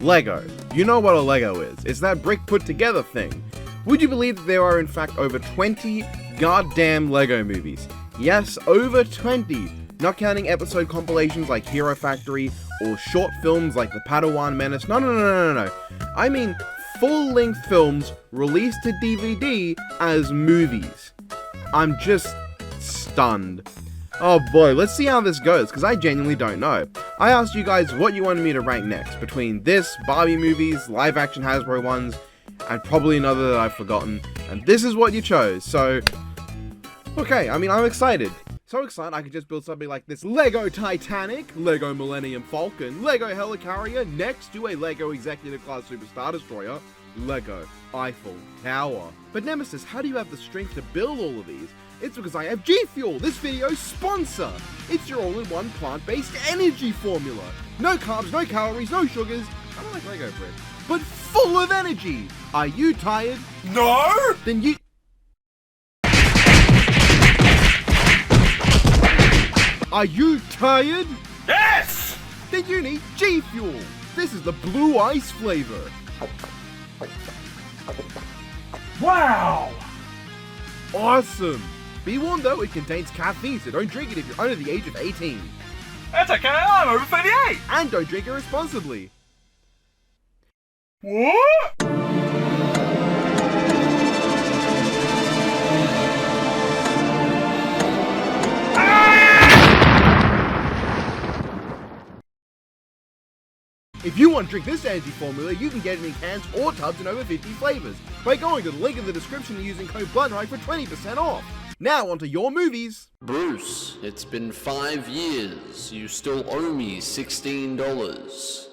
Lego. You know what a Lego is. It's that brick put together thing. Would you believe that there are in fact over 20 goddamn Lego movies? Yes, over 20. Not counting episode compilations like Hero Factory or short films like The Padawan Menace. No. I mean full-length films released to DVD as movies. I'm just stunned. Oh boy, let's see how this goes, because I genuinely don't know. I asked you guys what you wanted me to rank next, between this, Barbie movies, live-action Hasbro ones, and probably another that I've forgotten, and this is what you chose, so... Okay, I mean, I'm excited. So excited I could just build something like this Lego Titanic, Lego Millennium Falcon, Lego Helicarrier, next to a Lego Executive Class Superstar Destroyer, Lego Eiffel Tower. But Nemesis, how do you have the strength to build all of these? It's because I have G Fuel, this video's sponsor! It's your all-in-one plant-based energy formula! No carbs, no calories, no sugars, I don't like Lego bread, but full of energy! Are you tired? No! Then you... Are you tired? Yes! Then you need G Fuel! This is the blue ice flavor! Wow! Awesome! Be warned though, it contains caffeine, so don't drink it if you're under the age of 18. That's okay, I'm over 38! And don't drink it responsibly. What? If you want to drink this energy formula, you can get it in cans or tubs in over 50 flavors by going to the link in the description and using code BLOODRIGHT for 20% off. Now onto your movies. Bruce, it's been 5 years. You still owe me $16.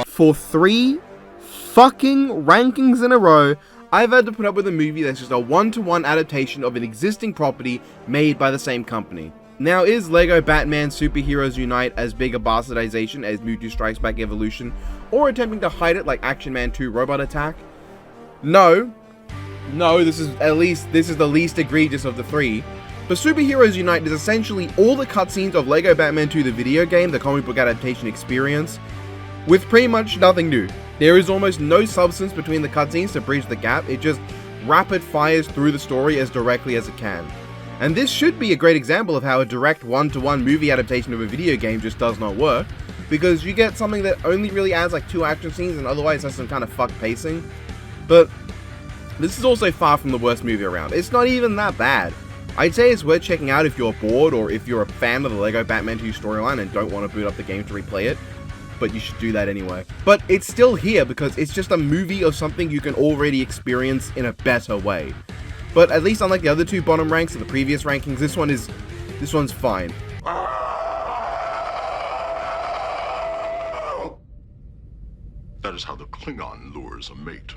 For 3 fucking rankings in a row, I've had to put up with a movie that's just a one-to-one adaptation of an existing property made by the same company. Now, is LEGO Batman Superheroes Unite as big a bastardization as Mewtwo Strikes Back Evolution, or attempting to hide it like Action Man 2 Robot Attack? No, this is the least egregious of the 3. But Superheroes Unite is essentially all the cutscenes of LEGO Batman 2 the video game, the comic book adaptation experience, with pretty much nothing new. There is almost no substance between the cutscenes to bridge the gap, it just rapid fires through the story as directly as it can. And this should be a great example of how a direct one-to-one movie adaptation of a video game just does not work, because you get something that only really adds like 2 action scenes and otherwise has some kind of fucked pacing. But this is also far from the worst movie around. It's not even that bad. I'd say it's worth checking out if you're bored or if you're a fan of the LEGO Batman 2 storyline and don't want to boot up the game to replay it, but you should do that anyway. But it's still here because it's just a movie of something you can already experience in a better way. But at least unlike the other 2 bottom ranks of the previous rankings, this one's fine. That is how the Klingon lures a mate.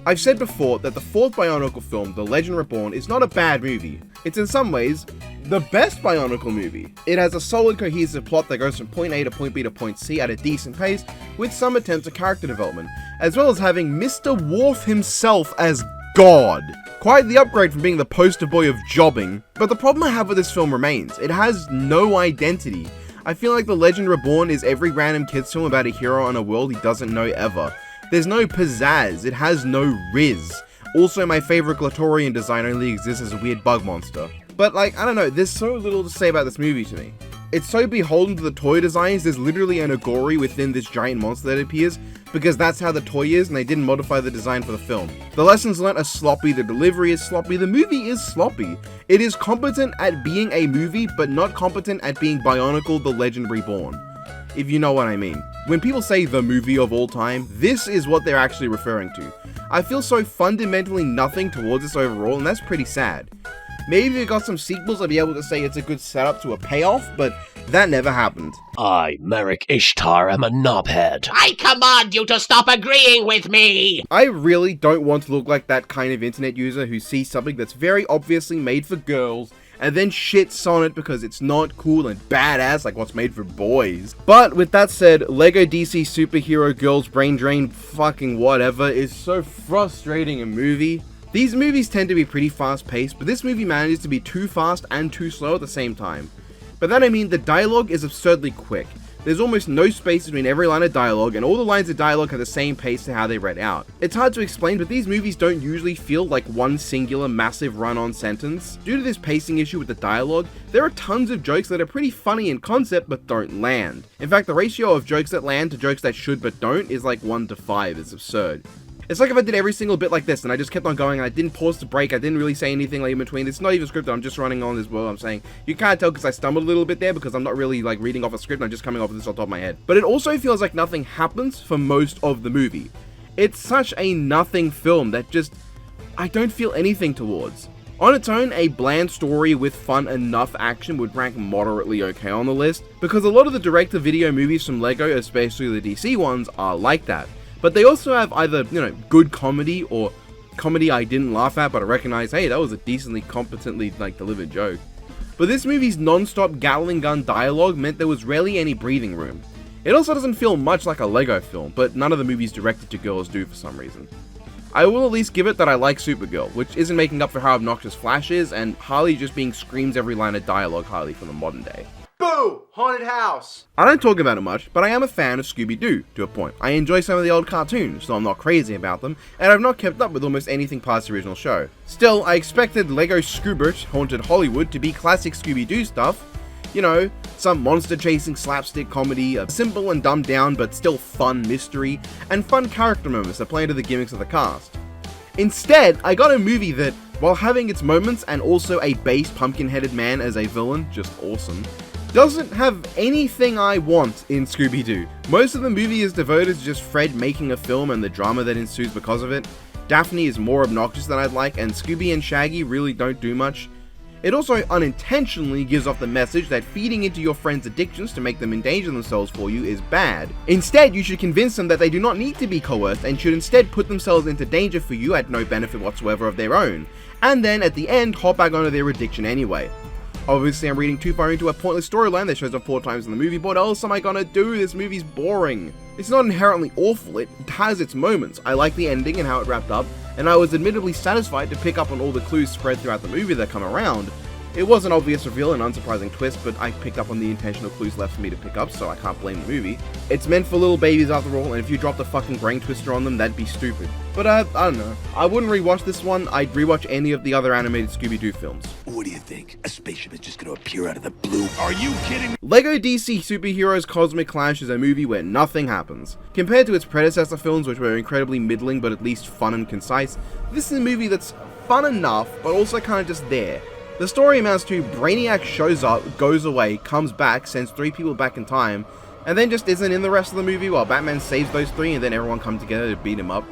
I've said before that the 4th Bionicle film, The Legend Reborn, is not a bad movie. It's in some ways the best Bionicle movie. It has a solid cohesive plot that goes from point A to point B to point C at a decent pace, with some attempts at character development, as well as having Mr. Worf himself as God. Quite the upgrade from being the poster boy of jobbing. But the problem I have with this film remains. It has no identity. I feel like The Legend Reborn is every random kid's film about a hero in a world he doesn't know ever. There's no pizzazz, it has no riz. Also, my favorite Glatorian design only exists as a weird bug monster. But like, I don't know, there's so little to say about this movie to me. It's so beholden to the toy designs, there's literally an Agori within this giant monster that appears, because that's how the toy is and they didn't modify the design for the film. The lessons learnt are sloppy, the delivery is sloppy, the movie is sloppy. It is competent at being a movie, but not competent at being Bionicle The Legend Reborn. If you know what I mean. When people say the movie of all time, this is what they're actually referring to. I feel so fundamentally nothing towards this overall, and that's pretty sad. Maybe if it got some sequels, I'd be able to say it's a good setup to a payoff, but that never happened. I, Merrick Ishtar, am a knobhead. I command you to stop agreeing with me! I really don't want to look like that kind of internet user who sees something that's very obviously made for girls and then shits on it because it's not cool and badass like what's made for boys. But with that said, LEGO DC Superhero Girls Brain Drain fucking whatever is so frustrating a movie. These movies tend to be pretty fast paced, but this movie manages to be too fast and too slow at the same time. By that I mean the dialogue is absurdly quick. There's almost no space between every line of dialogue, and all the lines of dialogue have the same pace to how they read out. It's hard to explain, but these movies don't usually feel like one singular massive run-on sentence. Due to this pacing issue with the dialogue, there are tons of jokes that are pretty funny in concept but don't land. In fact, the ratio of jokes that land to jokes that should but don't is like 1 to 5. It's absurd. It's like if I did every single bit like this and I just kept on going and I didn't pause to break, I didn't really say anything like in between. It's not even scripted, I'm just running on as well. I'm saying, you can't tell because I stumbled a little bit there because I'm not really like reading off a script, I'm just coming off of this on top of my head. But it also feels like nothing happens for most of the movie. It's such a nothing film that just, I don't feel anything towards. On its own, a bland story with fun enough action would rank moderately okay on the list, because a lot of the direct-to-video movies from LEGO, especially the DC ones, are like that. But they also have either, good comedy or comedy I didn't laugh at, but I recognize, hey, that was a decently, competently, delivered joke. But this movie's non-stop Gatling gun dialogue meant there was rarely any breathing room. It also doesn't feel much like a LEGO film, but none of the movies directed to girls do for some reason. I will at least give it that I like Supergirl, which isn't making up for how obnoxious Flash is, and Harley just being screams every line of dialogue Harley from the modern day. Boo! Haunted house! I don't talk about it much, but I am a fan of Scooby Doo, to a point. I enjoy some of the old cartoons, so I'm not crazy about them, and I've not kept up with almost anything past the original show. Still, I expected LEGO Scoobert Haunted Hollywood to be classic Scooby Doo stuff. Some monster chasing slapstick comedy, a simple and dumbed down but still fun mystery, and fun character moments that play into the gimmicks of the cast. Instead, I got a movie that, while having its moments and also a base pumpkin-headed man as a villain, just awesome, doesn't have anything I want in Scooby Doo. Most of the movie is devoted to just Fred making a film and the drama that ensues because of it. Daphne is more obnoxious than I'd like, and Scooby and Shaggy really don't do much. It also unintentionally gives off the message that feeding into your friends' addictions to make them endanger themselves for you is bad. Instead, you should convince them that they do not need to be coerced and should instead put themselves into danger for you at no benefit whatsoever of their own, and then at the end hop back onto their addiction anyway. Obviously, I'm reading too far into a pointless storyline that shows up 4 times in the movie, but what else am I gonna do? This movie's boring. It's not inherently awful, it has its moments. I like the ending and how it wrapped up, and I was admittedly satisfied to pick up on all the clues spread throughout the movie that come around. It was an obvious reveal and unsurprising twist, but I picked up on the intentional clues left for me to pick up, so I can't blame the movie. It's meant for little babies after all, and if you dropped a fucking brain twister on them, that'd be stupid. But I don't know. I wouldn't rewatch this one, I'd rewatch any of the other animated Scooby Doo films. What do you think? A spaceship is just gonna appear out of the blue? Are you kidding me? LEGO DC Superheroes Cosmic Clash is a movie where nothing happens. Compared to its predecessor films, which were incredibly middling but at least fun and concise, this is a movie that's fun enough, but also kind of just there. The story amounts to Brainiac shows up, goes away, comes back, sends 3 people back in time, and then just isn't in the rest of the movie while Batman saves those 3 and then everyone comes together to beat him up.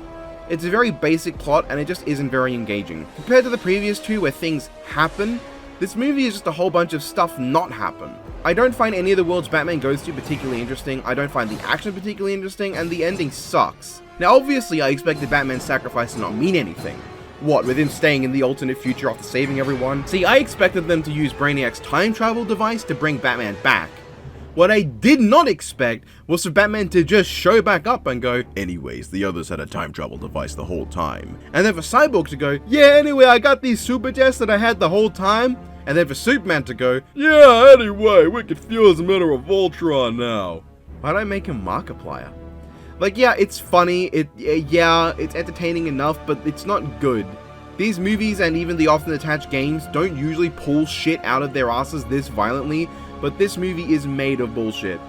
It's a very basic plot and it just isn't very engaging. Compared to the previous 2 where things happen, this movie is just a whole bunch of stuff not happen. I don't find any of the worlds Batman goes to particularly interesting, I don't find the action particularly interesting, and the ending sucks. Now obviously I expected Batman's sacrifice to not mean anything. What, with him staying in the alternate future after saving everyone? See, I expected them to use Brainiac's time travel device to bring Batman back. What I did not expect was for Batman to just show back up and go, anyways, the others had a time travel device the whole time. And then for Cyborg to go, yeah, anyway, I got these super jets that I had the whole time. And then for Superman to go, yeah, anyway, we can fuse the middle of Voltron now. Why'd I make him Markiplier? Like, yeah, it's funny, it's entertaining enough, but it's not good. These movies and even the often attached games don't usually pull shit out of their asses this violently, but this movie is made of bullshit.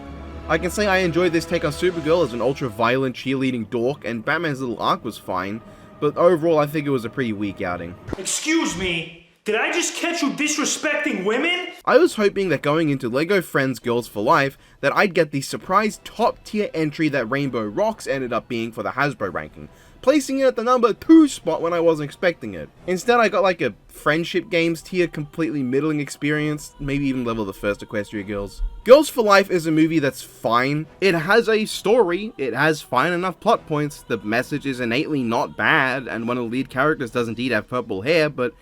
I can say I enjoyed this take on Supergirl as an ultra-violent cheerleading dork, and Batman's little arc was fine, but overall I think it was a pretty weak outing. Excuse me? Did I just catch you disrespecting women? I was hoping that going into LEGO Friends Girls for Life, that I'd get the surprise top tier entry that Rainbow Rocks ended up being for the Hasbro ranking, placing it at the number 2 spot when I wasn't expecting it. Instead I got like a Friendship Games tier, completely middling experience, maybe even level the first Equestria Girls. Girls for Life is a movie that's fine. It has a story, it has fine enough plot points, the message is innately not bad, and one of the lead characters does indeed have purple hair, but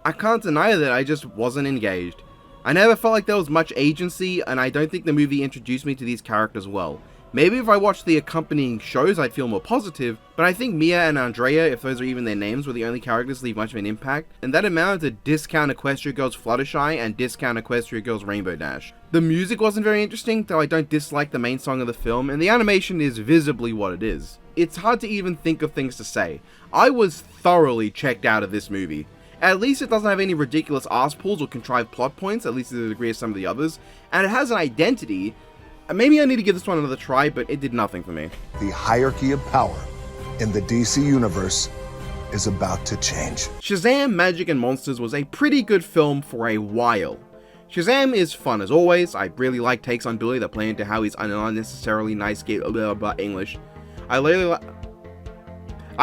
I can't deny that I just wasn't engaged. I never felt like there was much agency, and I don't think the movie introduced me to these characters well. Maybe if I watched the accompanying shows I'd feel more positive, but I think Mia and Andrea, if those are even their names, were the only characters to leave much of an impact, and that amounted to Discount Equestria Girls Fluttershy and Discount Equestria Girls Rainbow Dash. The music wasn't very interesting, though I don't dislike the main song of the film, and the animation is visibly what it is. It's hard to even think of things to say. I was thoroughly checked out of this movie. At least it doesn't have any ridiculous arse pulls or contrived plot points, at least to the degree of some of the others, and it has an identity. Maybe I need to give this one another try, but it did nothing for me. The hierarchy of power in the DC universe is about to change. Shazam! Magic and Monsters was a pretty good film for a while. Shazam is fun as always. I really like takes on Billy that play into how he's an unnecessarily nice kid. English. I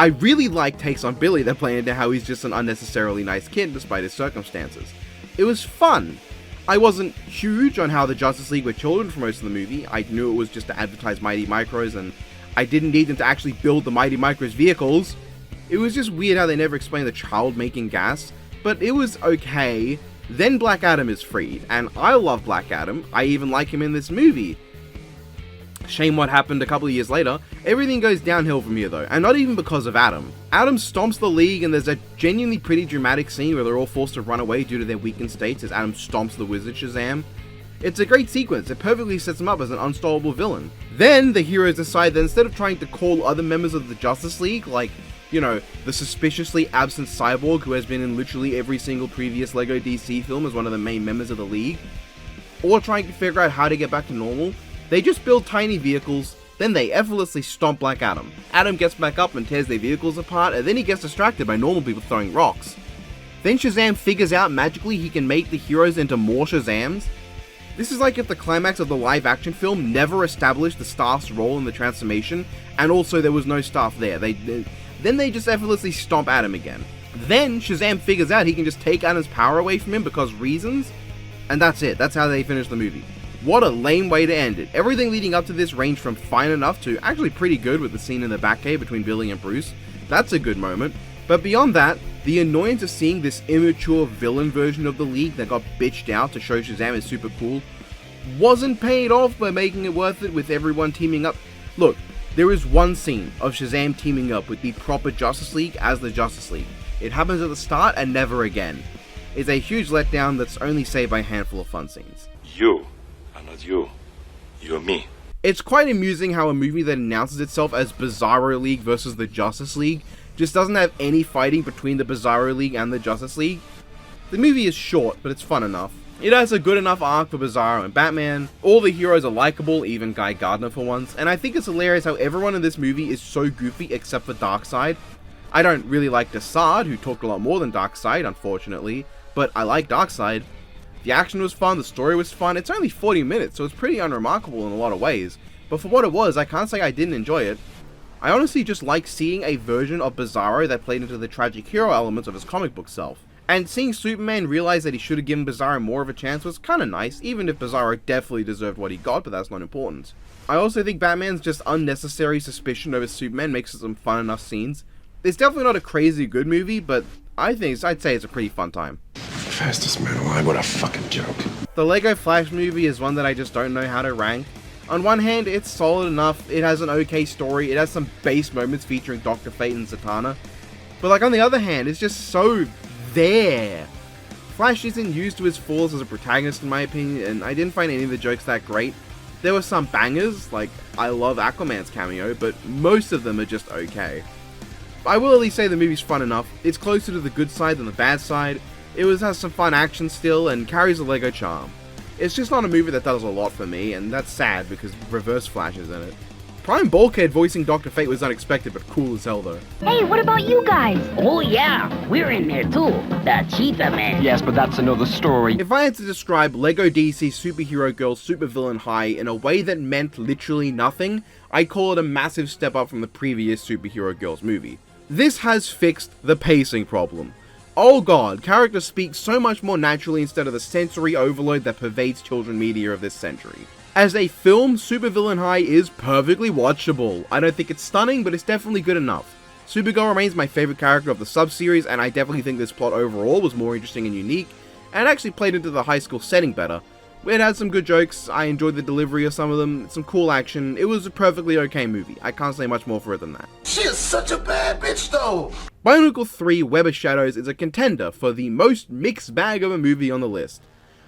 really like takes on Billy that play into how he's just an unnecessarily nice kid despite his circumstances. It was fun. I wasn't huge on how the Justice League were children for most of the movie. I knew it was just to advertise Mighty Micros, and I didn't need them to actually build the Mighty Micros vehicles. It was just weird how they never explained the child making gas, but it was okay. Then Black Adam is freed, and I love Black Adam. I even like him in this movie. Shame what happened a couple of years later. Everything goes downhill from here though, and not even because of Adam. Adam stomps the League, and there's a genuinely pretty dramatic scene where they're all forced to run away due to their weakened states as Adam stomps the Wizard Shazam. It's a great sequence, it perfectly sets him up as an unstoppable villain. Then the heroes decide that instead of trying to call other members of the Justice League, like, you know, the suspiciously absent Cyborg who has been in literally every single previous LEGO DC film as one of the main members of the League, or trying to figure out how to get back to normal, they just build tiny vehicles, then they effortlessly stomp Black Adam. Adam gets back up and tears their vehicles apart, and then he gets distracted by normal people throwing rocks. Then Shazam figures out magically he can make the heroes into more Shazams. This is like if the climax of the live action film never established the staff's role in the transformation, and also there was no staff there. Then they just effortlessly stomp Adam again. Then Shazam figures out he can just take Adam's power away from him because reasons, and that's it. That's how they finish the movie. What a lame way to end it. Everything leading up to this ranged from fine enough to actually pretty good with the scene in the Batcave between Billy and Bruce. That's a good moment. But beyond that, the annoyance of seeing this immature villain version of the League that got bitched out to show Shazam is super cool wasn't paid off by making it worth it with everyone teaming up. Look, there is one scene of Shazam teaming up with the proper Justice League as the Justice League. It happens at the start and never again. It's a huge letdown that's only saved by a handful of fun scenes. You are not you. You're me. It's quite amusing how a movie that announces itself as Bizarro League versus the Justice League just doesn't have any fighting between the Bizarro League and the Justice League. The movie is short, but it's fun enough. It has a good enough arc for Bizarro and Batman, all the heroes are likable, even Guy Gardner for once, and I think it's hilarious how everyone in this movie is so goofy except for Darkseid. I don't really like Desaad, who talked a lot more than Darkseid, unfortunately, but I like Darkseid. The action was fun, the story was fun, it's only 40 minutes, so it's pretty unremarkable in a lot of ways, but for what it was, I can't say I didn't enjoy it. I honestly just like seeing a version of Bizarro that played into the tragic hero elements of his comic book self. And seeing Superman realize that he should have given Bizarro more of a chance was kinda nice, even if Bizarro definitely deserved what he got, but that's not important. I also think Batman's just unnecessary suspicion over Superman makes it some fun enough scenes. It's definitely not a crazy good movie, but I'd say it's a pretty fun time. Fastest man alive, what a fucking joke. The Lego Flash movie is one that I just don't know how to rank. On one hand, it's solid enough, it has an okay story, it has some base moments featuring Dr. Fate and Zatanna. But like on the other hand, it's just so there. Flash isn't used to his fullest as a protagonist in my opinion, and I didn't find any of the jokes that great. There were some bangers, like I love Aquaman's cameo, but most of them are just okay. I will at least say the movie's fun enough, it's closer to the good side than the bad side, has some fun action still, and carries a Lego charm. It's just not a movie that does a lot for me, and that's sad because Reverse Flash is in it. Prime Bulkhead voicing Dr. Fate was unexpected, but cool as hell though. Hey, what about you guys? Oh yeah, we're in there too. The Cheetah Man. Yes, but that's another story. If I had to describe LEGO DC Superhero Girls Supervillain High in a way that meant literally nothing, I'd call it a massive step up from the previous Superhero Girls movie. This has fixed the pacing problem. Oh god, characters speak so much more naturally instead of the sensory overload that pervades children media of this century. As a film, Supervillain High is perfectly watchable. I don't think it's stunning, but it's definitely good enough. Supergirl remains my favorite character of the sub-series, and I definitely think this plot overall was more interesting and unique, and actually played into the high school setting better. It had some good jokes, I enjoyed the delivery of some of them, some cool action, it was a perfectly okay movie. I can't say much more for it than that. She is such a bad bitch, though. Bionicle 3 Web of Shadows is a contender for the most mixed bag of a movie on the list.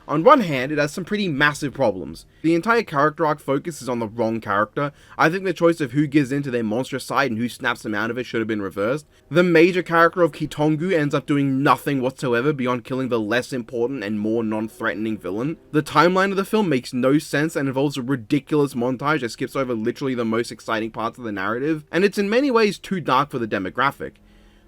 On one hand, it has some pretty massive problems. The entire character arc focuses on the wrong character. I think the choice of who gives in to their monstrous side and who snaps them out of it should have been reversed. The major character of Kitongu ends up doing nothing whatsoever beyond killing the less important and more non-threatening villain. The timeline of the film makes no sense and involves a ridiculous montage that skips over literally the most exciting parts of the narrative, and it's in many ways too dark for the demographic.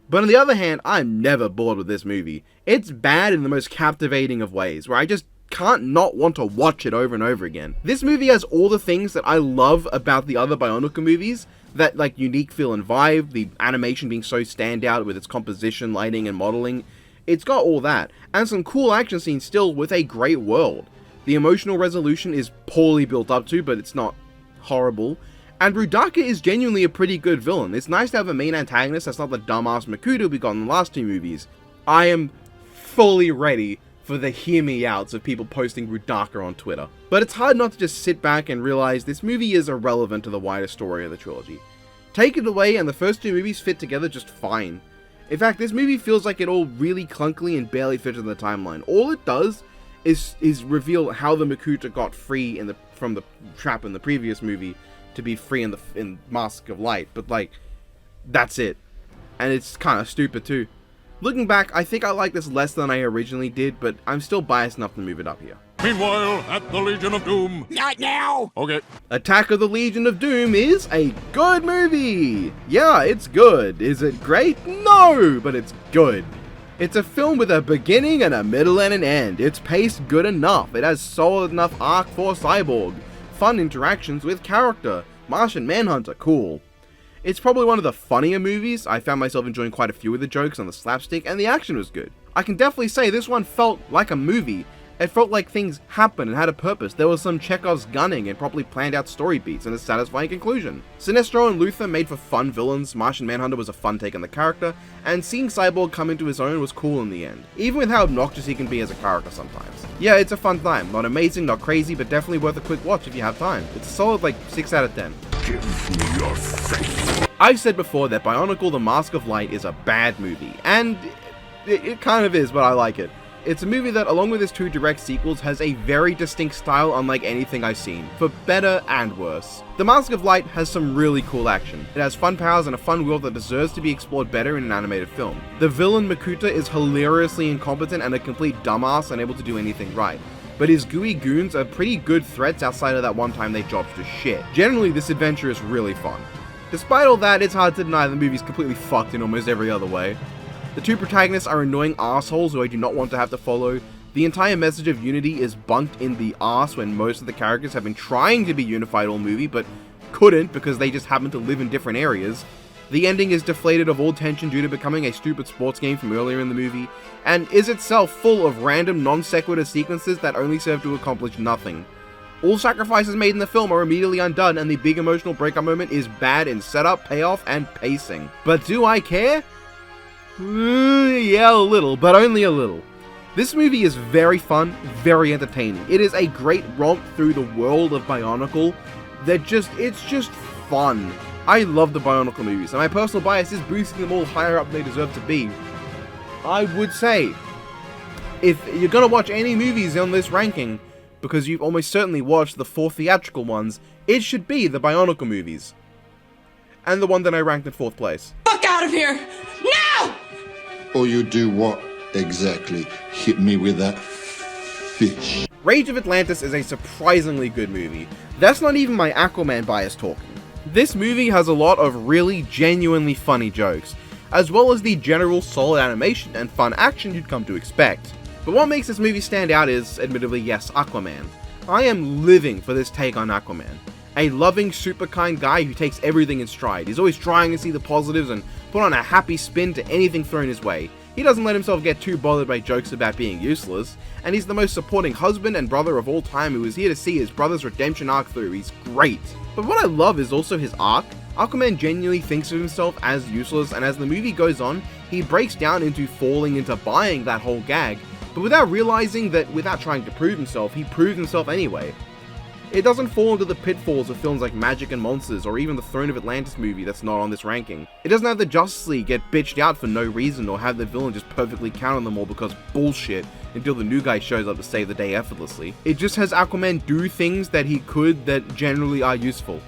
But on the other hand, I'm never bored with this movie. It's bad in the most captivating of ways, where I just can't not want to watch it over and over again. This movie has all the things that I love about the other Bionicle movies, that like unique feel and vibe, the animation being so standout with its composition, lighting, and modeling. It's got all that, and some cool action scenes still with a great world. The emotional resolution is poorly built up to, but it's not horrible. And Rudaka is genuinely a pretty good villain. It's nice to have a main antagonist that's not the dumbass Makuta we got in the last two movies. I am fully ready for the hear me outs of people posting Rudaka on Twitter. But it's hard not to just sit back and realize this movie is irrelevant to the wider story of the trilogy. Take it away and the first two movies fit together just fine. In fact, this movie feels like it all really clunkily and barely fits in the timeline. All it does is reveal how the Makuta got free from the trap in the previous movie to be free in Mask of Light, but like, that's it. And it's kind of stupid too. Looking back, I think I like this less than I originally did, but I'm still biased enough to move it up here. Meanwhile, at the Legion of Doom. Not now! Okay. Attack of the Legion of Doom is a good movie! Yeah, it's good. Is it great? No, but it's good. It's a film with a beginning and a middle and an end. It's paced good enough. It has solid enough arc for Cyborg. Fun interactions with character. Martian Manhunter, cool. It's probably one of the funnier movies. I found myself enjoying quite a few of the jokes on the slapstick, and the action was good. I can definitely say this one felt like a movie. It felt like things happened and had a purpose. There was some Chekhov's gunning and properly planned out story beats and a satisfying conclusion. Sinestro and Luthor made for fun villains, Martian Manhunter was a fun take on the character, and seeing Cyborg come into his own was cool in the end, even with how obnoxious he can be as a character sometimes. Yeah, it's a fun time. Not amazing, not crazy, but definitely worth a quick watch if you have time. It's a solid like 6 out of 10. Give me your faith. I've said before that Bionicle the Mask of Light is a bad movie, and it kind of is, but I like it. It's a movie that, along with its two direct sequels, has a very distinct style unlike anything I've seen, for better and worse. The Mask of Light has some really cool action. It has fun powers and a fun world that deserves to be explored better in an animated film. The villain Makuta is hilariously incompetent and a complete dumbass, unable to do anything right. But his gooey goons are pretty good threats outside of that one time they dropped to shit. Generally, this adventure is really fun. Despite all that, it's hard to deny the movie's completely fucked in almost every other way. The two protagonists are annoying assholes who I do not want to have to follow. The entire message of unity is bunked in the arse when most of the characters have been trying to be unified all movie, but couldn't because they just happen to live in different areas. The ending is deflated of all tension due to becoming a stupid sports game from earlier in the movie, and is itself full of random non-sequitur sequences that only serve to accomplish nothing. All sacrifices made in the film are immediately undone, and the big emotional breakup moment is bad in setup, payoff, and pacing. But do I care? Yeah, a little, but only a little. This movie is very fun, very entertaining. It is a great romp through the world of Bionicle it's just fun. I love the Bionicle movies, and my personal bias is boosting them all higher up than they deserve to be. I would say, if you're gonna watch any movies on this ranking, because you've almost certainly watched the 4 theatrical ones, it should be the Bionicle movies. And the one that I ranked in 4th place. Fuck out of here! Now! Or you do what exactly? Hit me with that fish. Rage of Atlantis is a surprisingly good movie. That's not even my Aquaman bias talking. This movie has a lot of really genuinely funny jokes, as well as the general solid animation and fun action you'd come to expect. But what makes this movie stand out is, admittedly, yes, Aquaman. I am living for this take on Aquaman. A loving, super kind guy who takes everything in stride. He's always trying to see the positives and put on a happy spin to anything thrown his way. He doesn't let himself get too bothered by jokes about being useless, and he's the most supporting husband and brother of all time who is here to see his brother's redemption arc through. He's great. But what I love is also his arc. Aquaman genuinely thinks of himself as useless, and as the movie goes on, he breaks down into falling into buying that whole gag, but without realizing that without trying to prove himself, he proved himself anyway. It doesn't fall into the pitfalls of films like Magic and Monsters or even the Throne of Atlantis movie that's not on this ranking. It doesn't have the Justice League get bitched out for no reason or have the villain just perfectly count on them all because bullshit until the new guy shows up to save the day effortlessly. It just has Aquaman do things that he could that generally are useful.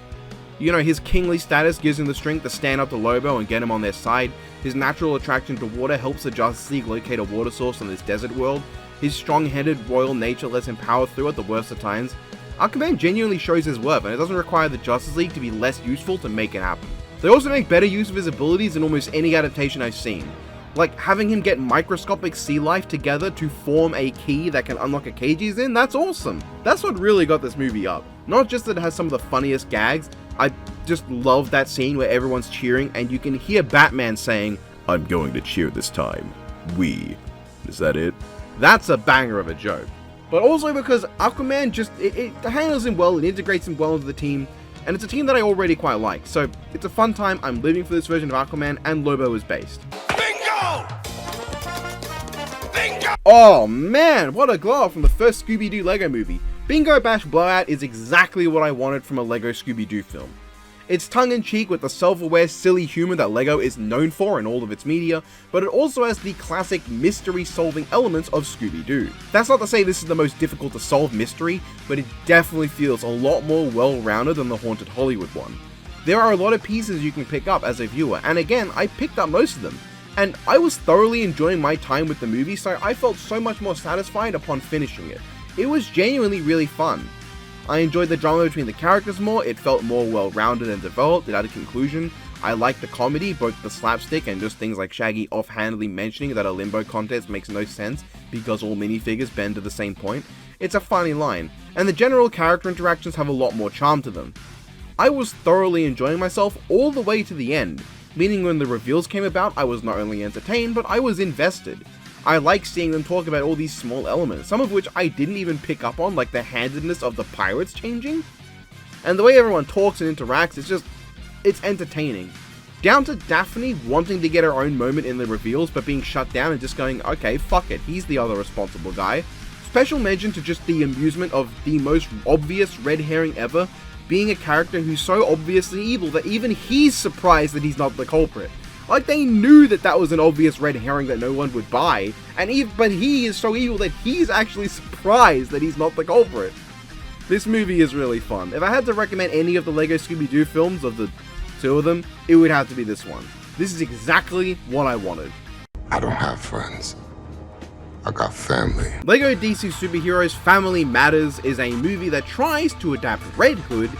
You know, his kingly status gives him the strength to stand up to Lobo and get him on their side. His natural attraction to water helps the Justice League locate a water source on this desert world. His strong-headed royal nature lets him power through at the worst of times. Aquaman genuinely shows his worth, and it doesn't require the Justice League to be less useful to make it happen. They also make better use of his abilities than almost any adaptation I've seen. Like, having him get microscopic sea life together to form a key that can unlock a cage he's in, that's awesome. That's what really got this movie up. Not just that it has some of the funniest gags, I just love that scene where everyone's cheering and you can hear Batman saying, "I'm going to cheer this time. We." Is that it? That's a banger of a joke. But also because Aquaman just, it handles him well, it integrates him well into the team, and it's a team that I already quite like, so it's a fun time. I'm living for this version of Aquaman, and Lobo is based. Bingo! Bingo! Oh man, what a glow up from the first Scooby Doo Lego movie. Bingo Bash Blowout is exactly what I wanted from a Lego Scooby Doo film. It's tongue-in-cheek with the self-aware, silly humor that Lego is known for in all of its media, but it also has the classic mystery-solving elements of Scooby Doo. That's not to say this is the most difficult to solve mystery, but it definitely feels a lot more well-rounded than the Haunted Hollywood one. There are a lot of pieces you can pick up as a viewer, and again, I picked up most of them. And I was thoroughly enjoying my time with the movie, so I felt so much more satisfied upon finishing it. It was genuinely really fun. I enjoyed the drama between the characters more, it felt more well-rounded and developed, it had a conclusion. I liked the comedy, both the slapstick and just things like Shaggy offhandedly mentioning that a limbo contest makes no sense because all minifigures bend to the same point. It's a funny line, and the general character interactions have a lot more charm to them. I was thoroughly enjoying myself all the way to the end, meaning when the reveals came about, I was not only entertained, but I was invested. I like seeing them talk about all these small elements, some of which I didn't even pick up on, like the handedness of the pirates changing. And the way everyone talks and interacts, it's entertaining. Down to Daphne wanting to get her own moment in the reveals, but being shut down and just going, okay, fuck it, he's the other responsible guy. Special mention to just the amusement of the most obvious red herring ever, being a character who's so obviously evil that even he's surprised that he's not the culprit. Like, they knew that that was an obvious red herring that no one would buy, but he is so evil that he's actually surprised that he's not the culprit. This movie is really fun. If I had to recommend any of the Lego Scooby Doo films, of the two of them, it would have to be this one. This is exactly what I wanted. I don't have friends. I got family. Lego DC Superheroes Family Matters is a movie that tries to adapt Red Hood,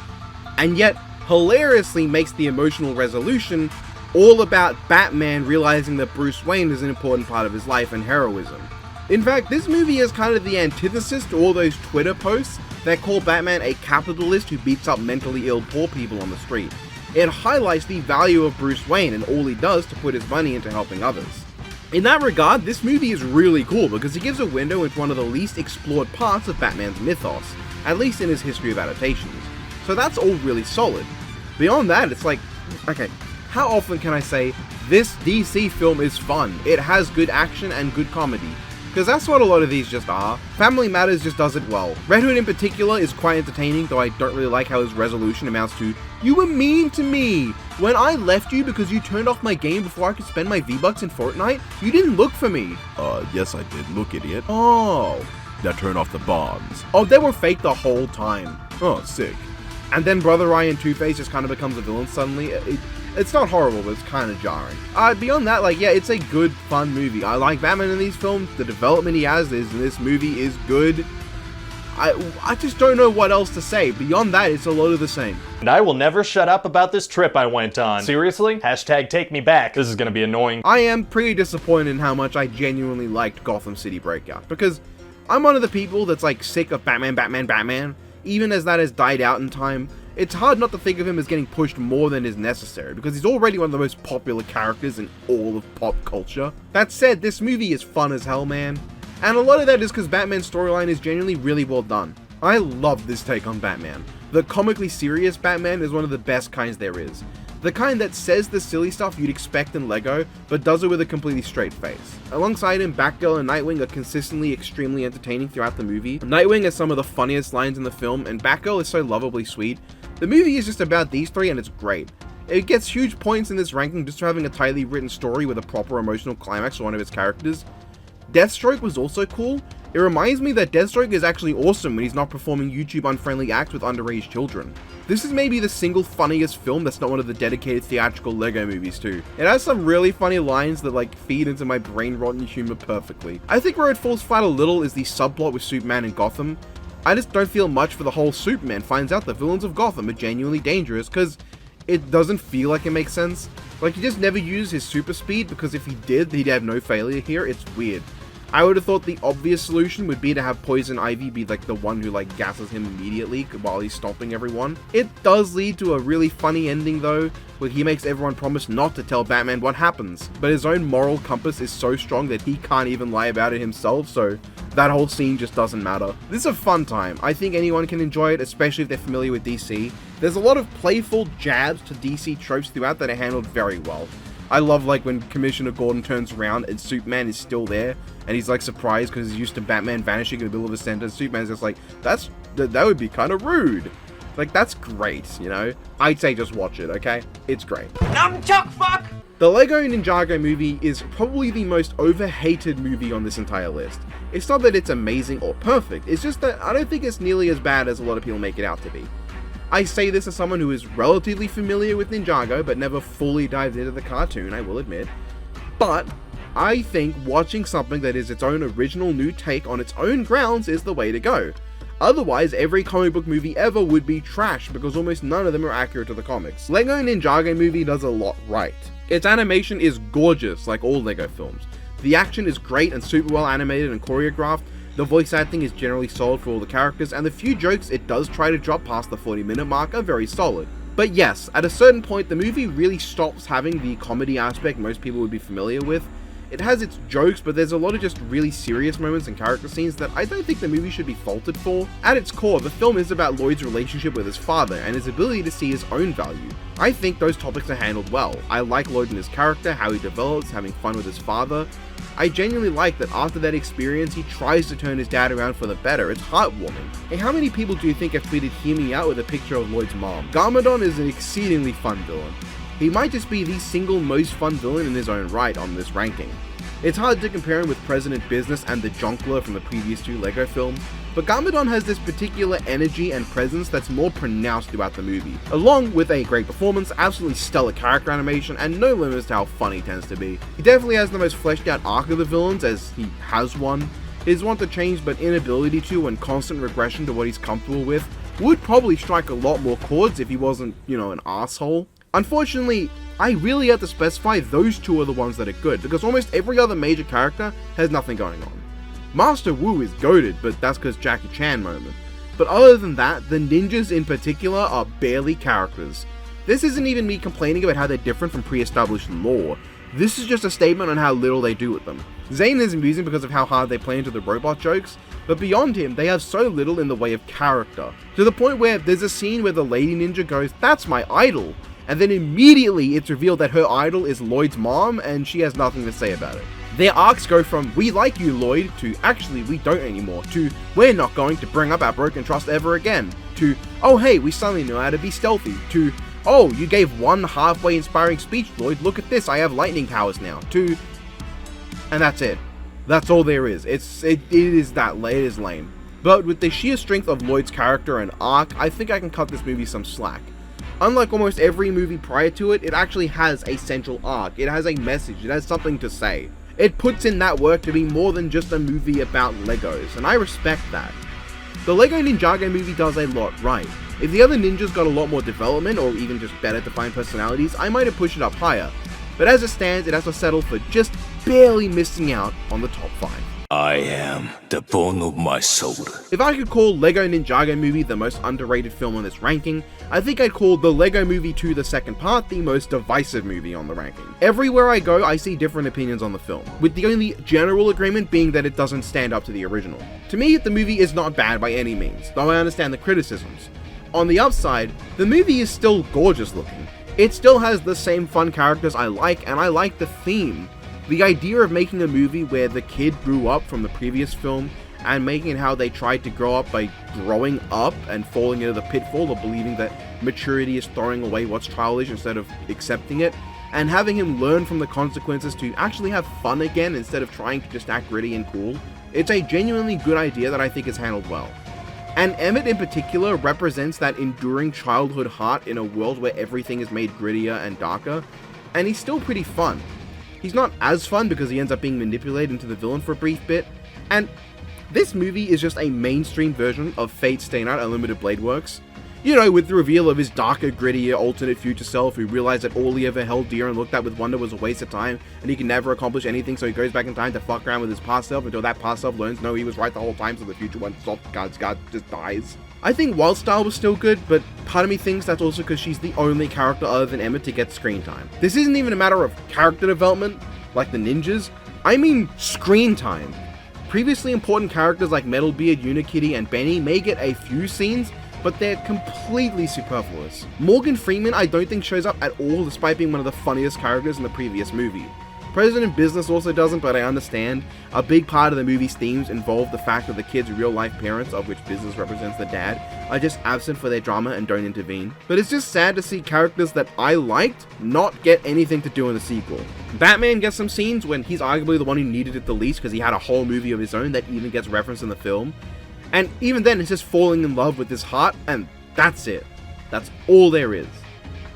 and yet hilariously makes the emotional resolution all about Batman realizing that Bruce Wayne is an important part of his life and heroism. In fact, this movie is kind of the antithesis to all those Twitter posts that call Batman a capitalist who beats up mentally ill poor people on the street. It highlights the value of Bruce Wayne and all he does to put his money into helping others. In that regard, this movie is really cool because it gives a window into one of the least explored parts of Batman's mythos, at least in his history of adaptations. So that's all really solid. Beyond that, it's like, okay, how often can I say, this DC film is fun, it has good action and good comedy? Because that's what a lot of these just are. Family Matters just does it well. Red Hood in particular is quite entertaining, though I don't really like how his resolution amounts to, "You were mean to me! When I left you because you turned off my game before I could spend my V-Bucks in Fortnite, you didn't look for me." Yes I did. Look, idiot. Oh. Now turn off the bombs. Oh, they were fake the whole time. Oh, sick. And then Brother Ryan Two-Face just kind of becomes a villain suddenly. It's not horrible, but it's kind of jarring. Beyond that, like, yeah, it's a good, fun movie. I like Batman in these films. The development he has in this movie is good. I just don't know what else to say. Beyond that, it's a lot of the same. And I will never shut up about this trip I went on. Seriously? Hashtag take me back. This is gonna be annoying. I am pretty disappointed in how much I genuinely liked Gotham City Breakout, because I'm one of the people that's like sick of Batman. Even as that has died out in time, it's hard not to think of him as getting pushed more than is necessary, because he's already one of the most popular characters in all of pop culture. That said, this movie is fun as hell, man. And a lot of that is because Batman's storyline is genuinely really well done. I love this take on Batman. The comically serious Batman is one of the best kinds there is. The kind that says the silly stuff you'd expect in LEGO, but does it with a completely straight face. Alongside him, Batgirl and Nightwing are consistently extremely entertaining throughout the movie. Nightwing has some of the funniest lines in the film, and Batgirl is so lovably sweet. The movie is just about these three and it's great. It gets huge points in this ranking just for having a tightly written story with a proper emotional climax for one of its characters. Deathstroke was also cool. It reminds me that Deathstroke is actually awesome when he's not performing YouTube unfriendly acts with underage children. This is maybe the single funniest film that's not one of the dedicated theatrical LEGO movies too. It has some really funny lines that like feed into my brain rotten humor perfectly. I think where it falls flat a little is the subplot with Superman and Gotham. I just don't feel much for the whole Superman finds out the villains of Gotham are genuinely dangerous, because it doesn't feel like it makes sense. Like, he just never used his super speed, because if he did, he'd have no failure here. It's weird. I would have thought the obvious solution would be to have Poison Ivy be like the one who like gasses him immediately while he's stomping everyone. It does lead to a really funny ending though, where he makes everyone promise not to tell Batman what happens, but his own moral compass is so strong that he can't even lie about it himself, so that whole scene just doesn't matter. This is a fun time. I think anyone can enjoy it, especially if they're familiar with DC. There's a lot of playful jabs to DC tropes throughout that are handled very well. I love like when Commissioner Gordon turns around and Superman is still there, and he's like surprised because he's used to Batman vanishing in the middle of a sentence. Superman's just like, that would be kind of rude. Like, that's great, you know? I'd say just watch it, okay? It's great. Nunchuck fuck! The Lego Ninjago movie is probably the most overhated movie on this entire list. It's not that it's amazing or perfect, it's just that I don't think it's nearly as bad as a lot of people make it out to be. I say this as someone who is relatively familiar with Ninjago, but never fully dived into the cartoon, I will admit. But I think watching something that is its own original new take on its own grounds is the way to go. Otherwise, every comic book movie ever would be trash because almost none of them are accurate to the comics. Lego Ninjago movie does a lot right. Its animation is gorgeous, like all Lego films. The action is great and super well animated and choreographed. The voice acting is generally solid for all the characters, and the few jokes it does try to drop past the 40-minute mark are very solid. But yes, at a certain point, the movie really stops having the comedy aspect most people would be familiar with. It has its jokes, but there's a lot of just really serious moments and character scenes that I don't think the movie should be faulted for. At its core, the film is about Lloyd's relationship with his father and his ability to see his own value. I think those topics are handled well. I like Lloyd and his character, how he develops, having fun with his father. I genuinely like that after that experience, he tries to turn his dad around for the better. It's heartwarming. And how many people do you think have tweeted "Hear Me Out" with a picture of Lloyd's mom? Garmadon is an exceedingly fun villain. He might just be the single most fun villain in his own right on this ranking. It's hard to compare him with President Business and the Jonkler from the previous two Lego films, but Garmadon has this particular energy and presence that's more pronounced throughout the movie, along with a great performance, absolutely stellar character animation, and no limits to how fun he tends to be. He definitely has the most fleshed out arc of the villains, as he has one. His want to change but inability to and constant regression to what he's comfortable with would probably strike a lot more chords if he wasn't, you know, an asshole. Unfortunately, I really have to specify those two are the ones that are good, because almost every other major character has nothing going on. Master Wu is goated, but that's because Jackie Chan moment. But other than that, the ninjas in particular are barely characters. This isn't even me complaining about how they're different from pre-established lore. This is just a statement on how little they do with them. Zane is amusing because of how hard they play into the robot jokes, but beyond him, they have so little in the way of character. To the point where there's a scene where the lady ninja goes, "That's my idol," and then immediately it's revealed that her idol is Lloyd's mom, and she has nothing to say about it. Their arcs go from "we like you, Lloyd" to "actually we don't anymore" to "we're not going to bring up our broken trust ever again" to "oh hey, we suddenly know how to be stealthy" to "oh, you gave one halfway inspiring speech, Lloyd, look at this, I have lightning powers now" to... and that's it. That's all there is. It is lame. But with the sheer strength of Lloyd's character and arc, I think I can cut this movie some slack. Unlike almost every movie prior to it, it actually has a central arc, it has a message, it has something to say. It puts in that work to be more than just a movie about Legos, and I respect that. The Lego Ninjago movie does a lot right. If the other ninjas got a lot more development, or even just better defined personalities, I might have pushed it up higher. But as it stands, it has to settle for just barely missing out on the top 5. I am the bone of my soul. If I could call Lego Ninjago movie the most underrated film on this ranking, I think I'd call the Lego Movie 2 the second part the most divisive movie on the ranking. Everywhere I go, I see different opinions on the film, with the only general agreement being that it doesn't stand up to the original. To me, the movie is not bad by any means, though I understand the criticisms. On the upside, the movie is still gorgeous looking. It still has the same fun characters I like, and I like the theme. The idea of making a movie where the kid grew up from the previous film and making it how they tried to grow up by growing up and falling into the pitfall of believing that maturity is throwing away what's childish instead of accepting it, and having him learn from the consequences to actually have fun again instead of trying to just act gritty and cool. It's a genuinely good idea that I think is handled well. And Emmett in particular represents that enduring childhood heart in a world where everything is made grittier and darker, and he's still pretty fun. He's not as fun because he ends up being manipulated into the villain for a brief bit, and this movie is just a mainstream version of Fate's Stay Night Unlimited Blade Works. You know, with the reveal of his darker, grittier, alternate future self who realized that all he ever held dear and looked at with wonder was a waste of time, and he can never accomplish anything, so he goes back in time to fuck around with his past self until that past self learns no, he was right the whole time, so the future one soft God just dies. I think Wild Style was still good, but part of me thinks that's also because she's the only character other than Emmett to get screen time. This isn't even a matter of character development, like the ninjas, I mean screen time. Previously important characters like Metalbeard, Unikitty, and Benny may get a few scenes, but they're completely superfluous. Morgan Freeman I don't think shows up at all despite being one of the funniest characters in the previous movie. President Business also doesn't, but I understand. A big part of the movie's themes involve the fact that the kid's real-life parents, of which Business represents the dad, are just absent for their drama and don't intervene. But it's just sad to see characters that I liked not get anything to do in the sequel. Batman gets some scenes when he's arguably the one who needed it the least because he had a whole movie of his own that even gets referenced in the film. And even then, it's just falling in love with his heart, and that's it. That's all there is.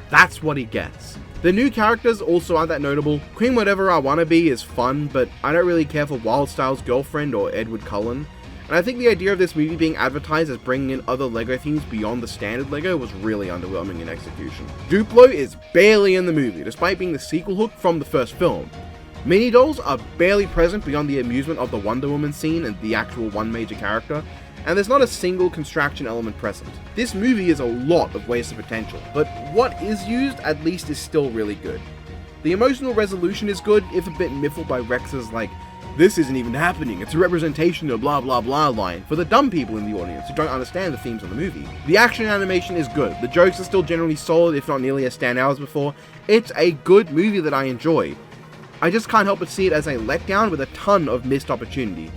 That's what he gets. The new characters also aren't that notable. Queen Whatever I Wanna Be is fun, but I don't really care for Wild Style's girlfriend or Edward Cullen. And I think the idea of this movie being advertised as bringing in other LEGO themes beyond the standard LEGO was really underwhelming in execution. Duplo is barely in the movie, despite being the sequel hook from the first film. Mini dolls are barely present beyond the amusement of the Wonder Woman scene and the actual one major character, and there's not a single construction element present. This movie is a lot of wasted potential, but what is used at least is still really good. The emotional resolution is good, if a bit miffled by Rex's like, "This isn't even happening, it's a representation of blah blah blah" line for the dumb people in the audience who don't understand the themes of the movie. The action animation is good, the jokes are still generally solid if not nearly as standout as before. It's a good movie that I enjoy. I just can't help but see it as a letdown with a ton of missed opportunity.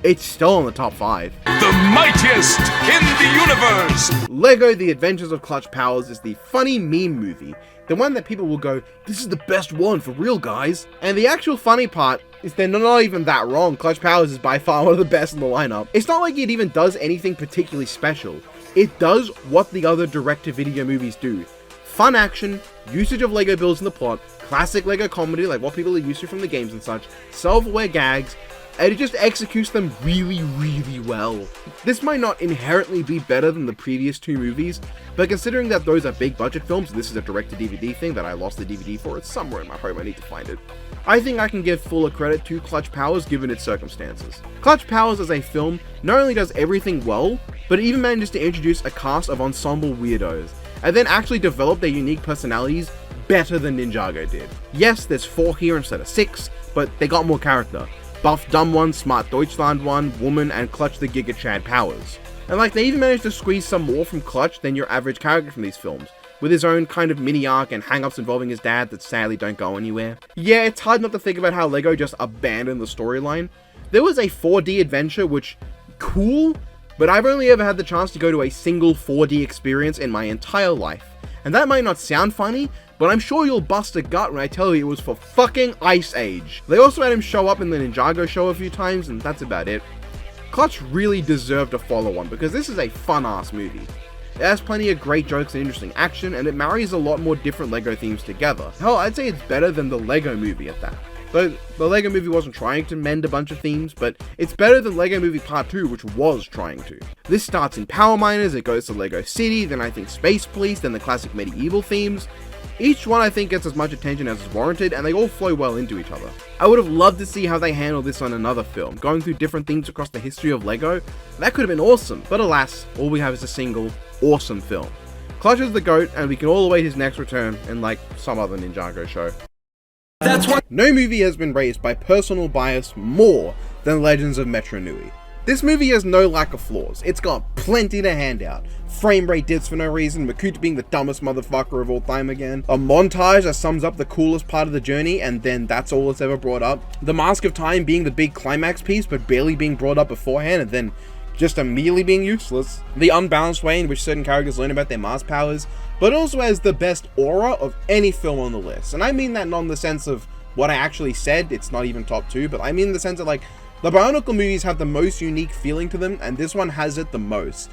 It's still in the top 5. The mightiest in the universe! LEGO The Adventures of Clutch Powers is the funny meme movie. The one that people will go, "This is the best one for real, guys." And the actual funny part is they're not even that wrong. Clutch Powers is by far one of the best in the lineup. It's not like it even does anything particularly special. It does what the other direct-to-video movies do. Fun action, usage of LEGO builds in the plot, classic LEGO comedy like what people are used to from the games and such, self-aware gags, and it just executes them really, really well. This might not inherently be better than the previous two movies, but considering that those are big budget films, and this is a direct-to-DVD thing that I lost the DVD for, it's somewhere in my home, I need to find it. I think I can give fuller credit to Clutch Powers given its circumstances. Clutch Powers as a film not only does everything well, but it even manages to introduce a cast of ensemble weirdos, and then actually develop their unique personalities better than Ninjago did. Yes, there's 4 here instead of 6, but they got more character. Buff Dumb One, Smart Deutschland One, Woman, and Clutch the Giga Chad Powers. And like, they even managed to squeeze some more from Clutch than your average character from these films, with his own kind of mini arc and hang-ups involving his dad that sadly don't go anywhere. Yeah, it's hard not to think about how LEGO just abandoned the storyline. There was a 4D adventure which, cool, but I've only ever had the chance to go to a single 4D experience in my entire life. And that might not sound funny, but I'm sure you'll bust a gut when I tell you it was for fucking Ice Age. They also had him show up in the Ninjago show a few times, and that's about it. Clutch really deserved a follow-on, because this is a fun-ass movie. It has plenty of great jokes and interesting action, and it marries a lot more different LEGO themes together. Hell, I'd say it's better than the LEGO movie at that. Though the LEGO movie wasn't trying to mend a bunch of themes, but it's better than LEGO Movie Part 2, which was trying to. This starts in Power Miners, it goes to LEGO City, then I think Space Police, then the classic medieval themes. Each one I think gets as much attention as is warranted, and they all flow well into each other. I would have loved to see how they handle this on another film, going through different themes across the history of LEGO. That could have been awesome, but alas, all we have is a single, awesome film. Clutch is the GOAT, and we can all await his next return in like some other Ninjago show. That's why no movie has been raised by personal bias more than Legends of Metro Nui. This movie has no lack of flaws. It's got plenty to hand out. Frame rate dips for no reason, Makoto being the dumbest motherfucker of all time again, a montage that sums up the coolest part of the journey and then that's all it's ever brought up, the Mask of Time being the big climax piece but barely being brought up beforehand and then just immediately being useless, the unbalanced way in which certain characters learn about their mask powers, but also has the best aura of any film on the list. And I mean that not in the sense of what I actually said, it's not even top 2, but I mean in the sense of like, the Bionicle movies have the most unique feeling to them, and this one has it the most.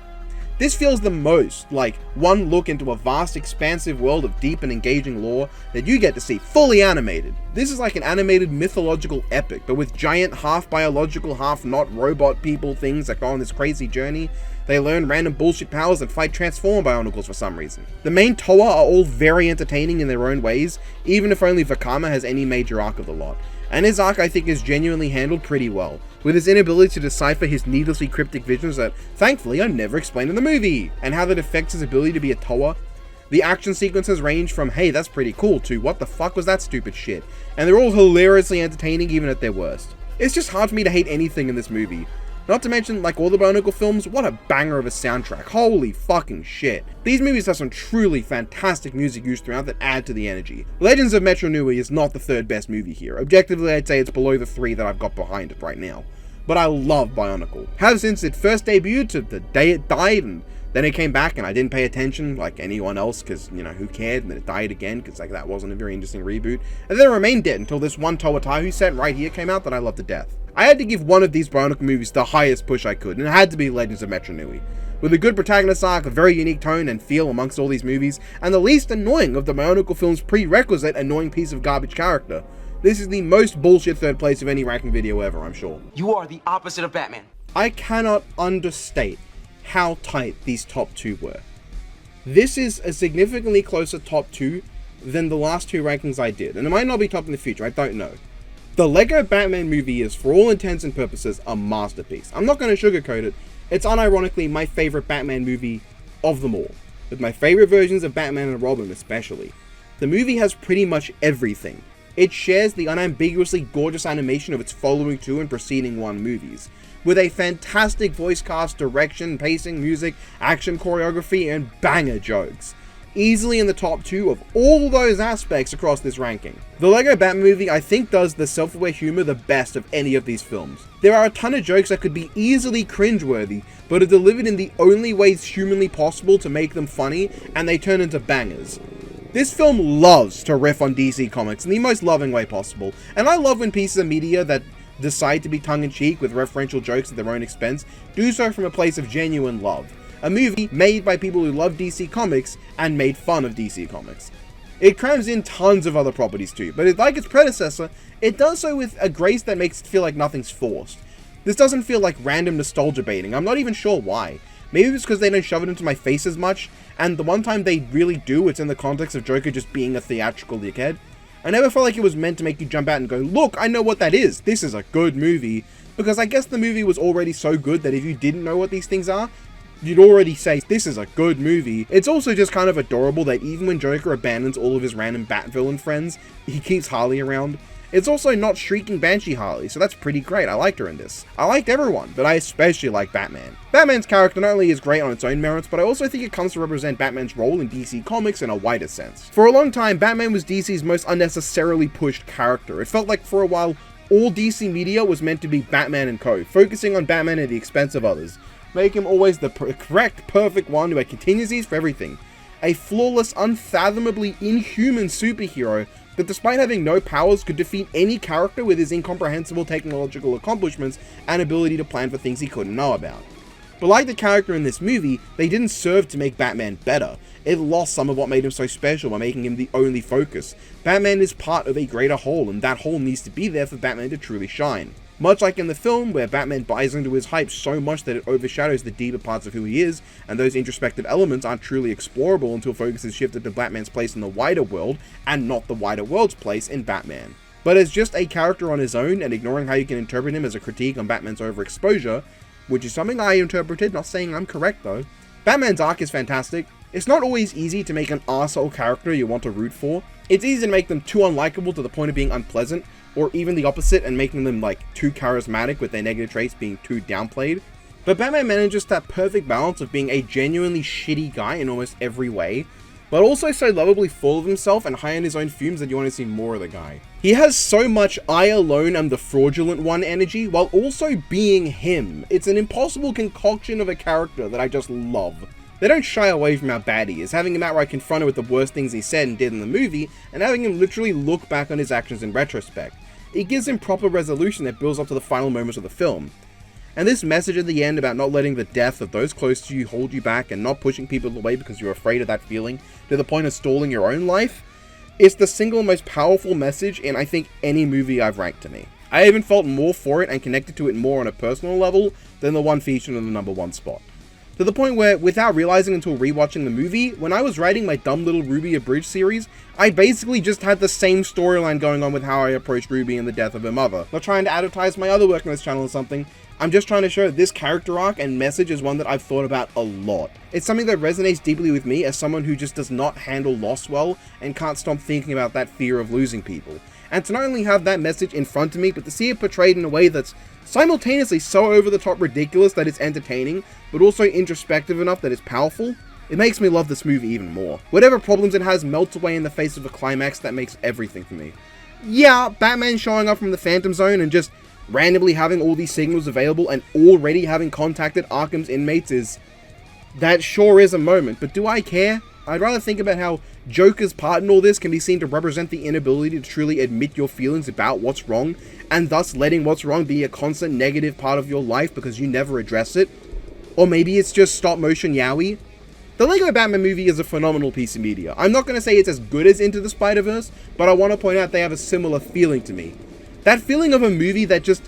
This feels the most like one look into a vast, expansive world of deep and engaging lore that you get to see fully animated. This is like an animated mythological epic, but with giant half-biological, half-not robot people things that go on this crazy journey. They learn random bullshit powers and fight Transformer Bionicles for some reason. The main Toa are all very entertaining in their own ways, even if only Vakama has any major arc of the lot. And his arc I think is genuinely handled pretty well, with his inability to decipher his needlessly cryptic visions that thankfully are never explained in the movie, and how that affects his ability to be a Toa. The action sequences range from hey that's pretty cool to what the fuck was that stupid shit, and they're all hilariously entertaining even at their worst. It's just hard for me to hate anything in this movie. Not to mention, like all the Bionicle films, what a banger of a soundtrack, holy fucking shit. These movies have some truly fantastic music used throughout that add to the energy. Legends of Metro Nui is not the third best movie here, objectively I'd say it's below the 3 that I've got behind it right now. But I love Bionicle. Have since it first debuted to the day it died, and then it came back and I didn't pay attention like anyone else because, you know, who cared, and then it died again because like that wasn't a very interesting reboot. And then it remained dead until this one Toa Tahu set right here came out that I love to death. I had to give one of these Bionicle movies the highest push I could, and it had to be Legends of Metro Nui. With a good protagonist arc, a very unique tone and feel amongst all these movies, and the least annoying of the Bionicle film's prerequisite annoying piece of garbage character. This is the most bullshit third place of any ranking video ever, I'm sure. You are the opposite of Batman. I cannot understate how tight these top 2 were. This is a significantly closer top 2 than the last 2 rankings I did, and it might not be top in the future, I don't know. The Lego Batman movie is, for all intents and purposes, a masterpiece. I'm not going to sugarcoat it, it's unironically my favorite Batman movie of them all, with my favorite versions of Batman and Robin especially. The movie has pretty much everything. It shares the unambiguously gorgeous animation of its following 2 and preceding 1 movies, with a fantastic voice cast, direction, pacing, music, action choreography, and banger jokes. Easily in the top 2 of all those aspects across this ranking. The Lego Batman movie I think does the self-aware humor the best of any of these films. There are a ton of jokes that could be easily cringeworthy, but are delivered in the only ways humanly possible to make them funny, and they turn into bangers. This film loves to riff on DC Comics in the most loving way possible, and I love when pieces of media that decide to be tongue-in-cheek with referential jokes at their own expense do so from a place of genuine love. A movie made by people who love DC Comics and made fun of DC Comics. It crams in tons of other properties too, but like its predecessor, it does so with a grace that makes it feel like nothing's forced. This doesn't feel like random nostalgia baiting, I'm not even sure why. Maybe it's because they don't shove it into my face as much, and the one time they really do, it's in the context of Joker just being a theatrical dickhead. I never felt like it was meant to make you jump out and go, look, I know what that is, this is a good movie, because I guess the movie was already so good that if you didn't know what these things are, you'd already say, this is a good movie. It's also just kind of adorable that even when Joker abandons all of his random Bat-villain friends, he keeps Harley around. It's also not shrieking Banshee Harley, so that's pretty great. I liked her in this. I liked everyone, but I especially like Batman. Batman's character not only is great on its own merits, but I also think it comes to represent Batman's role in DC Comics in a wider sense. For a long time, Batman was DC's most unnecessarily pushed character. It felt like for a while, all DC media was meant to be Batman and co, focusing on Batman at the expense of others. Make him always the correct, perfect one who had contingencies for everything. A flawless, unfathomably inhuman superhero that despite having no powers could defeat any character with his incomprehensible technological accomplishments and ability to plan for things he couldn't know about. But like the character in this movie, they didn't serve to make Batman better. It lost some of what made him so special by making him the only focus. Batman is part of a greater whole, and that whole needs to be there for Batman to truly shine. Much like in the film, where Batman buys into his hype so much that it overshadows the deeper parts of who he is, and those introspective elements aren't truly explorable until focus is shifted to Batman's place in the wider world, and not the wider world's place in Batman. But as just a character on his own, and ignoring how you can interpret him as a critique on Batman's overexposure, which is something I interpreted, not saying I'm correct though, Batman's arc is fantastic. It's not always easy to make an arsehole character you want to root for. It's easy to make them too unlikable to the point of being unpleasant, or even the opposite and making them like too charismatic with their negative traits being too downplayed. But Batman manages that perfect balance of being a genuinely shitty guy in almost every way, but also so lovably full of himself and high on his own fumes that you want to see more of the guy. He has so much I alone am the fraudulent one energy while also being him. It's an impossible concoction of a character that I just love. They don't shy away from how bad he is, having him outright confronted with the worst things he said and did in the movie, and having him literally look back on his actions in retrospect. It gives him proper resolution that builds up to the final moments of the film. And this message at the end about not letting the death of those close to you hold you back and not pushing people away because you're afraid of that feeling to the point of stalling your own life, is the single most powerful message in I think any movie I've ranked to me. I even felt more for it and connected to it more on a personal level than the one featured in the #1 spot. To the point where, without realizing until rewatching the movie, when I was writing my dumb little Ruby Abridged series, I basically just had the same storyline going on with how I approached Ruby and the death of her mother. Not trying to advertise my other work on this channel or something, I'm just trying to show this character arc and message is one that I've thought about a lot. It's something that resonates deeply with me as someone who just does not handle loss well and can't stop thinking about that fear of losing people. And to not only have that message in front of me, but to see it portrayed in a way that's simultaneously so over-the-top ridiculous that it's entertaining, but also introspective enough that it's powerful, it makes me love this movie even more. Whatever problems it has melts away in the face of a climax that makes everything for me. Yeah, Batman showing up from the Phantom Zone and just randomly having all these signals available and already having contacted Arkham's inmates that sure is a moment, but do I care? I'd rather think about how Joker's part in all this can be seen to represent the inability to truly admit your feelings about what's wrong, and thus letting what's wrong be a constant negative part of your life because you never address it. Or maybe it's just stop motion yaoi. The Lego Batman movie is a phenomenal piece of media. I'm not going to say it's as good as Into the Spider-Verse, but I want to point out they have a similar feeling to me. That feeling of a movie that just,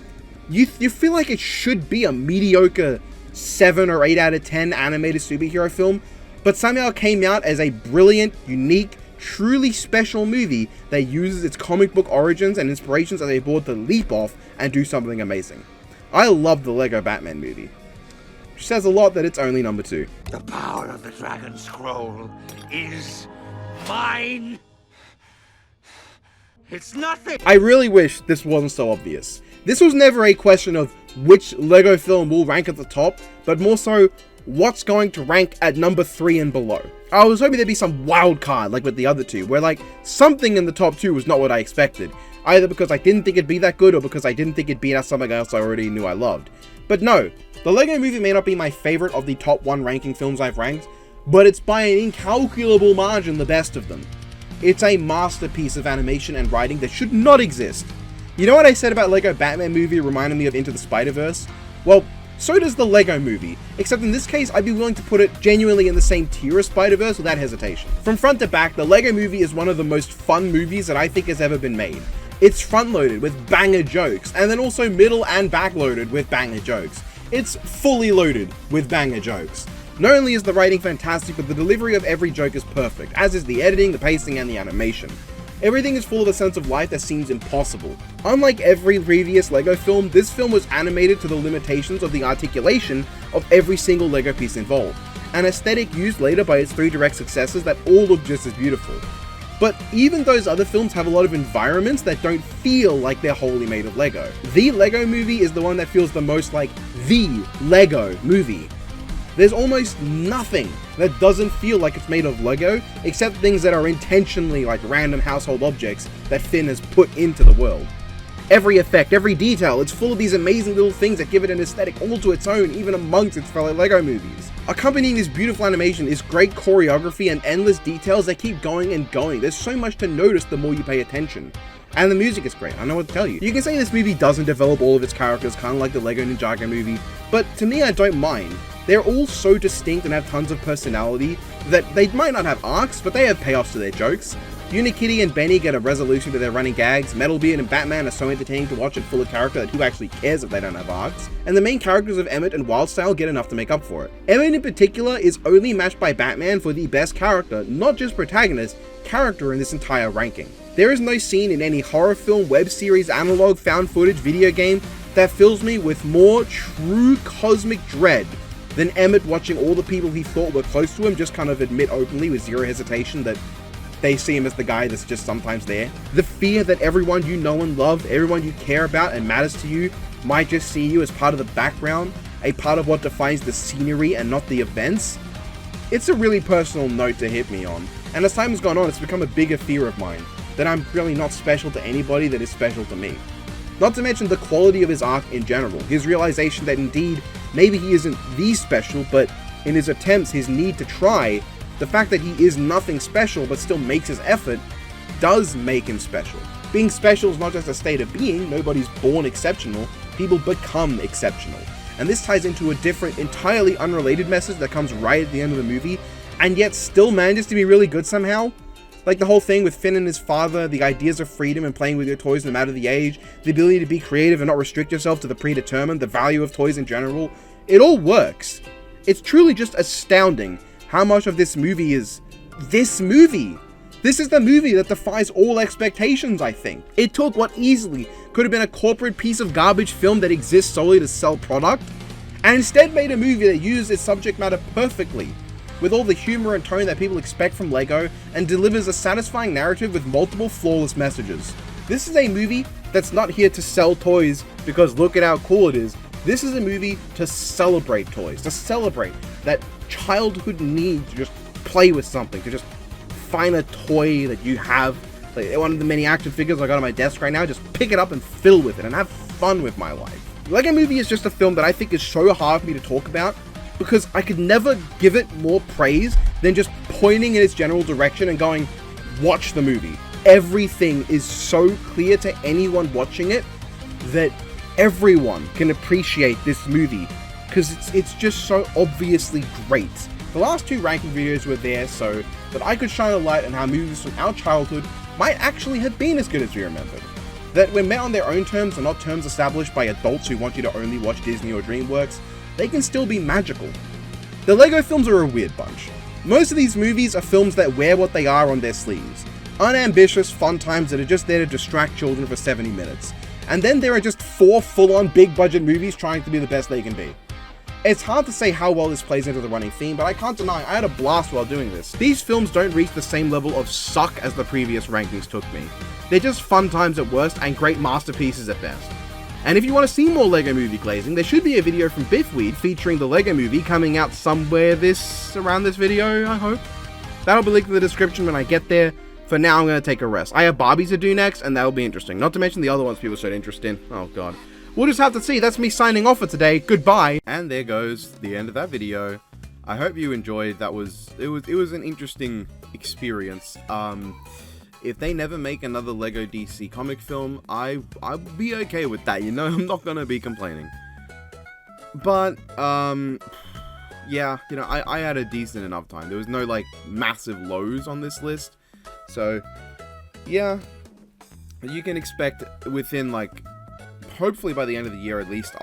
you feel like it should be a mediocre 7 or 8 out of 10 animated superhero film, but somehow came out as a brilliant, unique, truly special movie that uses its comic book origins and inspirations as a board to leap off and do something amazing. I love the Lego Batman movie. Which says a lot that it's only #2. The power of the Dragon Scroll is mine. It's nothing. I really wish this wasn't so obvious. This was never a question of which Lego film will rank at the top, but more so, what's going to rank at #3 and below. I was hoping there'd be some wild card like with the other two, where like something in the top 2 was not what I expected, either because I didn't think it'd be that good or because I didn't think it'd beat out something else I already knew I loved. But no, the Lego Movie may not be my favorite of the top 1 ranking films I've ranked, but it's by an incalculable margin the best of them. It's a masterpiece of animation and writing that should not exist. You know what I said about Lego Batman Movie reminded me of Into the Spider-Verse? Well, so does the Lego Movie, except in this case I'd be willing to put it genuinely in the same tier as Spider-Verse without hesitation. From front to back, the Lego Movie is one of the most fun movies that I think has ever been made. It's front-loaded with banger jokes, and then also middle and back-loaded with banger jokes. It's fully loaded with banger jokes. Not only is the writing fantastic, but the delivery of every joke is perfect, as is the editing, the pacing, and the animation. Everything is full of a sense of life that seems impossible. Unlike every previous Lego film, this film was animated to the limitations of the articulation of every single Lego piece involved, an aesthetic used later by its 3 direct successors that all look just as beautiful. But even those other films have a lot of environments that don't feel like they're wholly made of Lego. The Lego Movie is the one that feels the most like the Lego Movie. There's almost nothing that doesn't feel like it's made of Lego, except things that are intentionally like random household objects that Finn has put into the world. Every effect, every detail, it's full of these amazing little things that give it an aesthetic all to its own, even amongst its fellow Lego movies. Accompanying this beautiful animation is great choreography and endless details that keep going and going. There's so much to notice the more you pay attention. And the music is great, I don't know what to tell you. You can say this movie doesn't develop all of its characters, kind of like the Lego Ninjago movie, but to me I don't mind. They're all so distinct and have tons of personality that they might not have arcs, but they have payoffs to their jokes. Unikitty and Benny get a resolution to their running gags, Metalbeard and Batman are so entertaining to watch and full of character that who actually cares if they don't have arcs, and the main characters of Emmett and Wildstyle get enough to make up for it. Emmett in particular is only matched by Batman for the best character, not just protagonist, character in this entire ranking. There is no scene in any horror film, web series, analog, found footage, video game that fills me with more true cosmic dread Then Emmett watching all the people he thought were close to him just kind of admit openly with zero hesitation that they see him as the guy that's just sometimes there. The fear that everyone you know and love, everyone you care about and matters to you, might just see you as part of the background, a part of what defines the scenery and not the events. It's a really personal note to hit me on, and as time has gone on, it's become a bigger fear of mine, that I'm really not special to anybody that is special to me. Not to mention the quality of his arc in general, his realization that indeed, maybe he isn't the special, but in his attempts, his need to try, the fact that he is nothing special but still makes his effort, does make him special. Being special is not just a state of being, nobody's born exceptional, people become exceptional. And this ties into a different, entirely unrelated message that comes right at the end of the movie, and yet still manages to be really good somehow. Like the whole thing with Finn and his father, the ideas of freedom and playing with your toys no matter the age, the ability to be creative and not restrict yourself to the predetermined, the value of toys in general, it all works. It's truly just astounding how much of this movie is this movie. This is the movie that defies all expectations, I think. It took what easily could have been a corporate piece of garbage film that exists solely to sell product, and instead made a movie that used its subject matter perfectly, with all the humor and tone that people expect from LEGO, and delivers a satisfying narrative with multiple flawless messages. This is a movie that's not here to sell toys because look at how cool it is. This is a movie to celebrate toys, to celebrate that childhood need to just play with something, to just find a toy that you have, like one of the many action figures I got on my desk right now, just pick it up and fiddle with it and have fun with my life. LEGO Movie is just a film that I think is so hard for me to talk about because I could never give it more praise than just pointing in its general direction and going, watch the movie. Everything is so clear to anyone watching it that everyone can appreciate this movie because it's just so obviously great. The last two ranking videos were there so that I could shine a light on how movies from our childhood might actually have been as good as we remembered. That when met on their own terms and not terms established by adults who want you to only watch Disney or DreamWorks, they can still be magical. The LEGO films are a weird bunch. Most of these movies are films that wear what they are on their sleeves. Unambitious, fun times that are just there to distract children for 70 minutes. And then there are just 4 full-on big-budget movies trying to be the best they can be. It's hard to say how well this plays into the running theme, but I can't deny I had a blast while doing this. These films don't reach the same level of suck as the previous rankings took me. They're just fun times at worst and great masterpieces at best. And if you want to see more LEGO Movie glazing, there should be a video from Biffweed featuring the LEGO Movie coming out somewhere around this video, I hope. That'll be linked in the description when I get there. For now, I'm going to take a rest. I have Barbies to do next, and that'll be interesting. Not to mention the other ones people showed interest in. Oh god. We'll just have to see. That's me signing off for today. Goodbye. And there goes the end of that video. I hope you enjoyed. It was an interesting experience. If they never make another LEGO DC comic film, I'll be okay with that, you know? I'm not gonna be complaining. But, yeah, you know, I had a decent enough time. There was no, like, massive lows on this list. So, yeah, you can expect within, like, hopefully by the end of the year at least,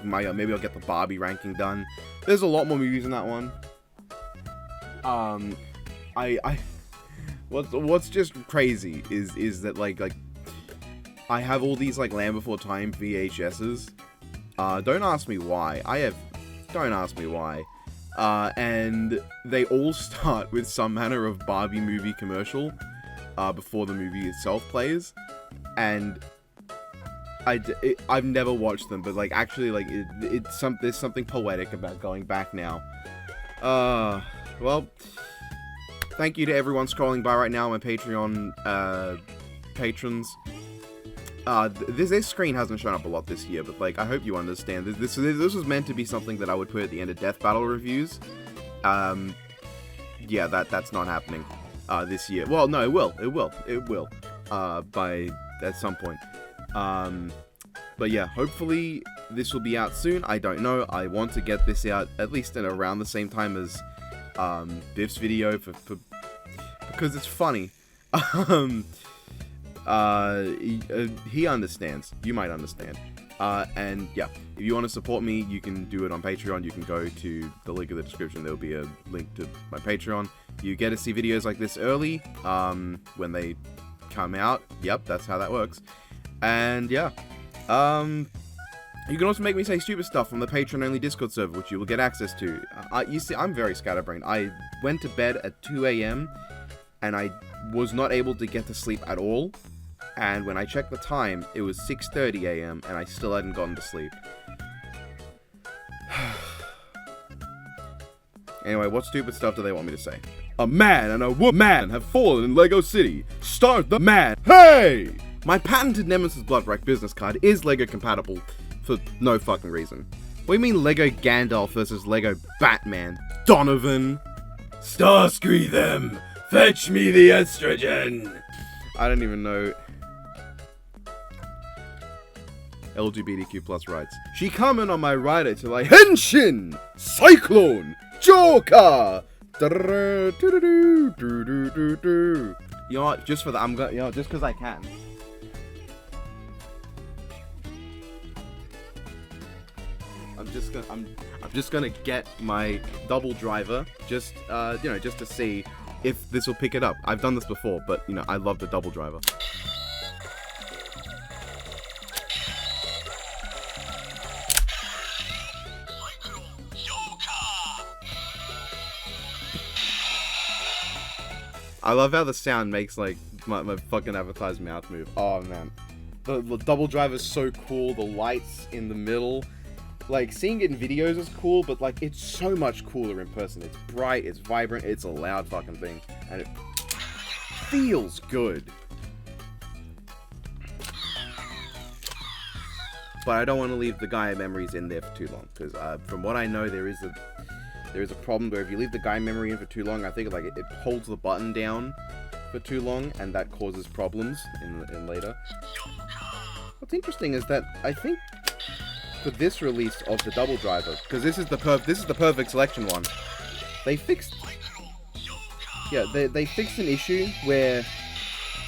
maybe I'll get the Barbie ranking done. There's a lot more movies in that one. What's just crazy is that like I have all these like Land Before Time VHSs. Don't ask me why. Don't ask me why. And they all start with some manner of Barbie movie commercial before the movie itself plays, and I've never watched them, but like actually like there's something poetic about going back now. Well, thank you to everyone scrolling by right now, my Patreon patrons. This screen hasn't shown up a lot this year, but like I hope you understand. This was meant to be something that I would put at the end of Death Battle reviews. Yeah, that's not happening this year. Well, no, it will. At some point. But yeah, hopefully this will be out soon. I don't know. I want to get this out at least in around the same time as Biff's video because it's funny. He understands. You might understand. And yeah, if you want to support me, you can do it on Patreon. You can go to the link in the description. There'll be a link to my Patreon. You get to see videos like this early when they come out. Yep, that's how that works. And yeah, You can also make me say stupid stuff on the Patreon-only Discord server, which you will get access to. You see, I'm very scatterbrained. I went to bed at 2 a.m., and I was not able to get to sleep at all. And when I checked the time, it was 6:30 a.m., and I still hadn't gotten to sleep. Anyway, what stupid stuff do they want me to say? A man and a woman have fallen in Lego City. Start the man. Hey! My patented Nemesis Bloodwreck business card is Lego compatible for no fucking reason. What do you mean Lego Gandalf versus Lego Batman? Donovan! Starscream them! Fetch me the estrogen! I don't even know. LGBTQ plus rights. She coming on my rider till I henshin! Cyclone! Joker! You know what? Just for that, I'm gonna, just because I can. I'm just gonna get my double driver, just just to see if this will pick it up. I've done this before, but I love the double driver. I love how the sound makes like my fucking avatar's mouth move. Oh man, the double driver is so cool. The lights in the middle, like seeing it in videos is cool, but like it's so much cooler in person. It's bright, it's vibrant, it's a loud fucking thing, and it feels good. But I don't want to leave the Gaia memories in there for too long, because from what I know, there is a problem where if you leave the Gaia memory in for too long, I think like it holds the button down for too long, and that causes problems in later. What's interesting is that I think for this release of the double driver, because this is the perfect selection one, they fixed they fixed an issue where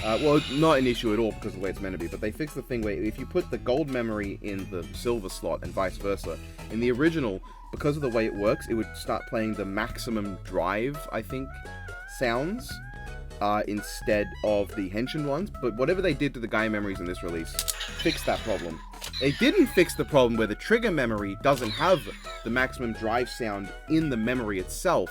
well, not an issue at all because of the way it's meant to be, but they fixed the thing where if you put the gold memory in the silver slot and vice versa, in the original, because of the way it works, it would start playing the maximum drive, I think, sounds, instead of the Henshin ones. But whatever they did to the Gaia memories in this release fixed that problem. They didn't fix the problem where the trigger memory doesn't have the maximum drive sound in the memory itself,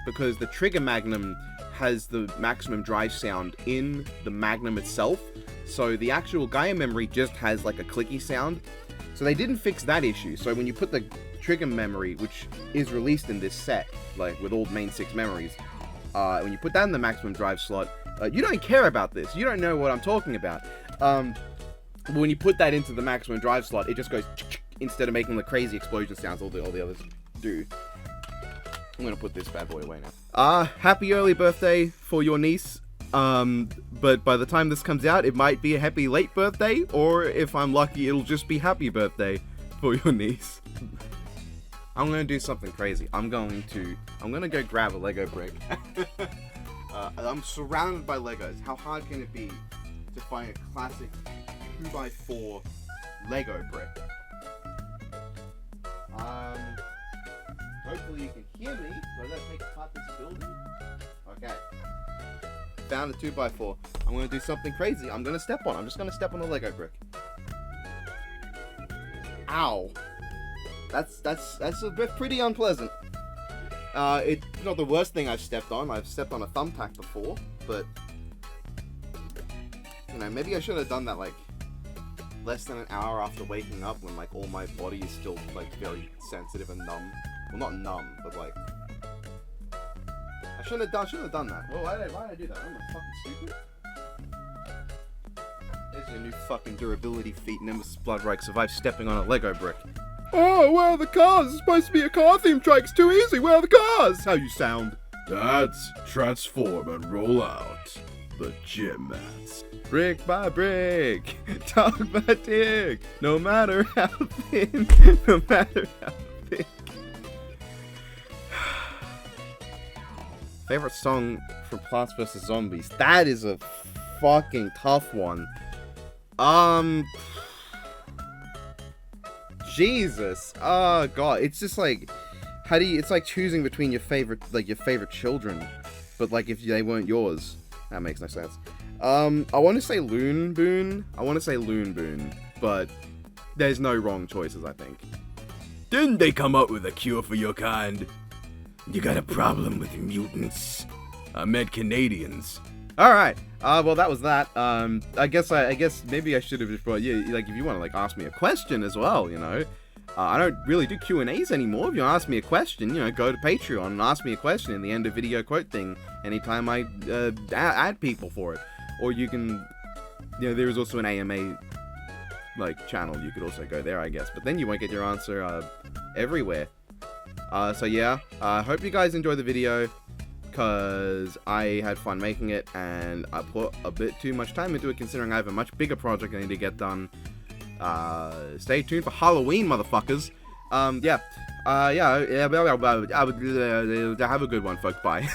because the trigger magnum has the maximum drive sound in the magnum itself, so the actual Gaia memory just has like a clicky sound. So they didn't fix that issue. So when you put the trigger memory, which is released in this set, like with all main 6 memories, when you put that in the maximum drive slot, you don't care about this. You don't know what I'm talking about. But when you put that into the maximum drive slot, it just goes instead of making the crazy explosion sounds all the others do. I'm gonna put this bad boy away now. Happy early birthday for your niece. But by the time this comes out, it might be a happy late birthday, or if I'm lucky, it'll just be happy birthday for your niece. I'm gonna do something crazy. I'm gonna go grab a Lego brick. I'm surrounded by Legos. How hard can it be to find a classic 2x4 Lego brick? Hopefully you can hear me, so let's take apart this building. Okay. Found a 2x4. I'm gonna do something crazy. I'm just gonna step on a Lego brick. Ow. That's pretty unpleasant. It's not the worst thing I've stepped on. I've stepped on a thumbtack before, but maybe I should have done that like less than an hour after waking up, when like all my body is still like very sensitive and numb. Well, not numb, but like I shouldn't have done that. Well, why did I do that? I'm fucking stupid. There's your new fucking durability feat. Nemesis Bloodwreck survived stepping on a Lego brick. Oh, where are the cars? It's supposed to be a car theme track. It's too easy. Where are the cars? How you sound? That's transform and roll out the gym mats. Brick by brick, dog by dick. No matter how thin, no matter how thick. Favorite song from Plants vs. Zombies? That is a fucking tough one. Jesus. Oh god, it's just like, it's like choosing between your favorite children, but like if they weren't yours. That makes no sense. I want to say Loon Boon, but there's no wrong choices, I think. Didn't they come up with a cure for your kind? You got a problem with mutants? I meant Canadians. Alright, well that was that. I guess maybe I should have just brought, yeah, like if you want to like ask me a question as well, you know. I don't really do Q&As anymore. If you ask me a question, you know, go to Patreon and ask me a question in the end of video quote thing anytime I add people for it. Or you can, you know, there is also an AMA like channel. You could also go there, I guess. But then you won't get your answer everywhere. So yeah, I hope you guys enjoyed the video, because I had fun making it, and I put a bit too much time into it considering I have a much bigger project I need to get done. Stay tuned for Halloween, motherfuckers. Have a good one, folks. Bye.